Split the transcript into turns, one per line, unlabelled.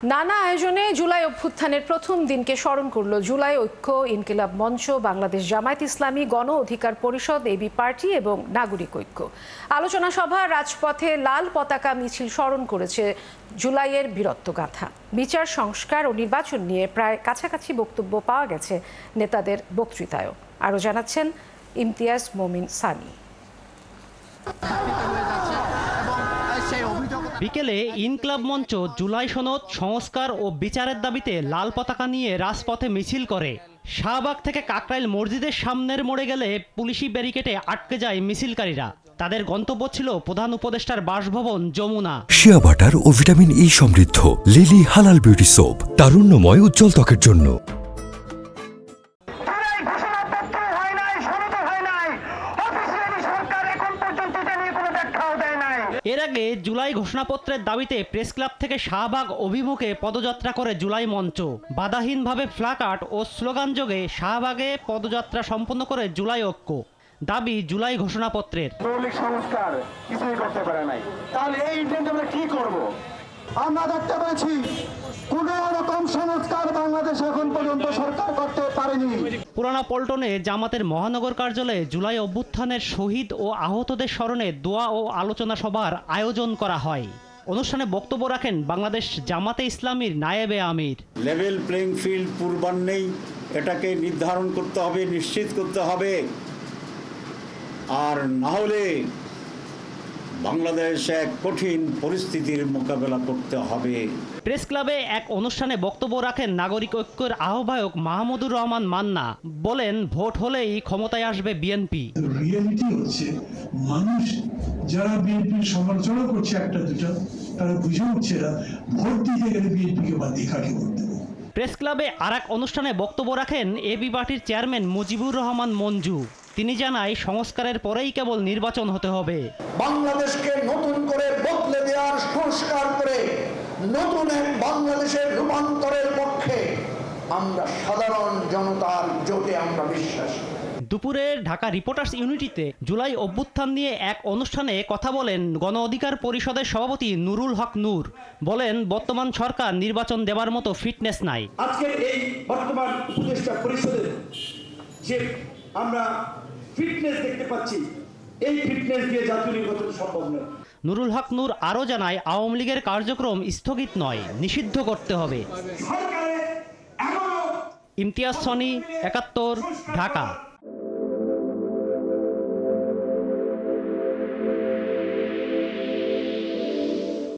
নানা আয়োজনে জুলাই অভ্যুত্থানের প্রথম দিনকে স্মরণ করল জুলাই ঐক্য, ইনকিলাব মঞ্চ, বাংলাদেশ জামায়াত ইসলামী, গণ অধিকার পরিষদ, এবি পার্টি এবং নাগরিক ঐক্য। আলোচনা সভা, রাজপথে লাল পতাকা মিছিল স্মরণ করেছে জুলাইয়ের বীরত্বগাথা। বিচার সংস্কার ও নির্বাচন নিয়ে প্রায় কাছাকাছি বক্তব্য পাওয়া গেছে নেতাদের বক্তৃতায়ও। আরও জানাচ্ছেন ইমতিয়াজ মোমিন সানি।
বিকেলে ইনকিলাব মঞ্চ জুলাই সনদ সংস্কার ও বিচারের দাবিতে লাল পতাকা নিয়ে রাজপথে মিছিল করে। শাহবাগ থেকে কাকরাইল মসজিদের সামনের মোড়ে গেলে পুলিশি ব্যারিকেডে আটকে যায় মিছিলকারীরা। তাদের গন্তব্য ছিল প্রধান উপদেষ্টার বাসভবন যমুনা।
শিয়া বাটার ও ভিটামিন ই সমৃদ্ধ লিলি হালাল বিউটি সোপ, তারুণ্যময় উজ্জ্বল ত্বকের জন্য।
এর আগে জুলাই ঘোষণাপত্রের দাবিতে প্রেস ক্লাব থেকে শাহবাগ অভিমুখে পদযাত্রা করে জুলাই মঞ্চ। বাধাহীনভাবে প্লাকার্ড ও স্লোগান যোগে শাহবাগে পদযাত্রা সম্পন্ন করে জুলাই ঐক্য। দাবি জুলাই ঘোষণাপত্রের
মৌলিক সংস্কার কিছুই করতে পারে নাই, তাহলে এই ইন্টেন্ট আমরা কি করব? আমরা দেখতে পেয়েছি কোন রকম সংস্কার বাংলাদেশ এখন পর্যন্ত সরকার করতে পারেনি।
পুরানা পল্টনে জামাতের মহানগর কার্যালয়ে জুলাই অভ্যুত্থানের শহীদ ও আহতদের স্মরণে দোয়া ও আলোচনা সভার আয়োজন করা হয়। অনুষ্ঠানে বক্তব্য রাখেন বাংলাদেশ জামাতে ইসলামীর নায়েবে আমির।
লেভেল প্লেইং ফিল্ড পূর্বাহ্নেই এটাকে নির্ধারণ করতে হবে, নিশ্চিত করতে হবে, আর না হলে বাংলাদেশ এক কঠিন পরিস্থিতির মোকাবেলা করতে হবে।
প্রেস ক্লাবে এক অনুষ্ঠানে বক্তব্য রাখেন নাগরিক ঐক্যের আহ্বায়ক মাহমুদুর রহমান মান্না। বলেন, ভোট হলেই ক্ষমতায় আসবে বিএনপি।
রিয়েলিটি হচ্ছে মানুষ যারা বিএনপির সমালোচনা করছে একটা দুটো, তারা বুঝে উঠছে না ভোট দিতে গেলে বিএনপিকে বাদ দিয়ে কাকে ভোট দেবো।
প্রেস ক্লাবে আরেক অনুষ্ঠানে বক্তব্য রাখেন এবি পার্টির চেয়ারম্যান মুজিবুর রহমান মঞ্জু। তিনি জানায়, সংস্কারের পরেই কেবল নির্বাচন হতে হবে।
বাংলাদেশকে নতুন করে বদলে দেওয়ার, সংস্কার করে নতুন এক বাংলাদেশের রূপান্তরের পক্ষে আমরা সাধারণ জনতার জোটে আমরা বিশ্বাসী।
দুপুরে ঢাকা রিপোর্টার্স ইউনিটিতে জুলাই অভ্যুত্থান নিয়ে এক অনুষ্ঠানে কথা বলেন গণ অধিকার পরিষদের সভাপতি নুরুল হক নূর। বলেন, বর্তমান সরকার নির্বাচন দেওয়ার মতো ফিটনেস নাই।
আজকের এই বর্তমান উপদেষ্টা পরিষদের যে আমরা ফিটনেস দেখতে পাচ্ছি, এই ফিটনেস দিয়ে জাতীয় নির্বাচন সম্ভব নয়।
নুরুল হক নূর আরও জানায়, আওয়ামী লীগের কার্যক্রম স্থগিত নয়, নিষিদ্ধ করতে হবে। ইমতিয়াজ সনি, ৭১, ঢাকা।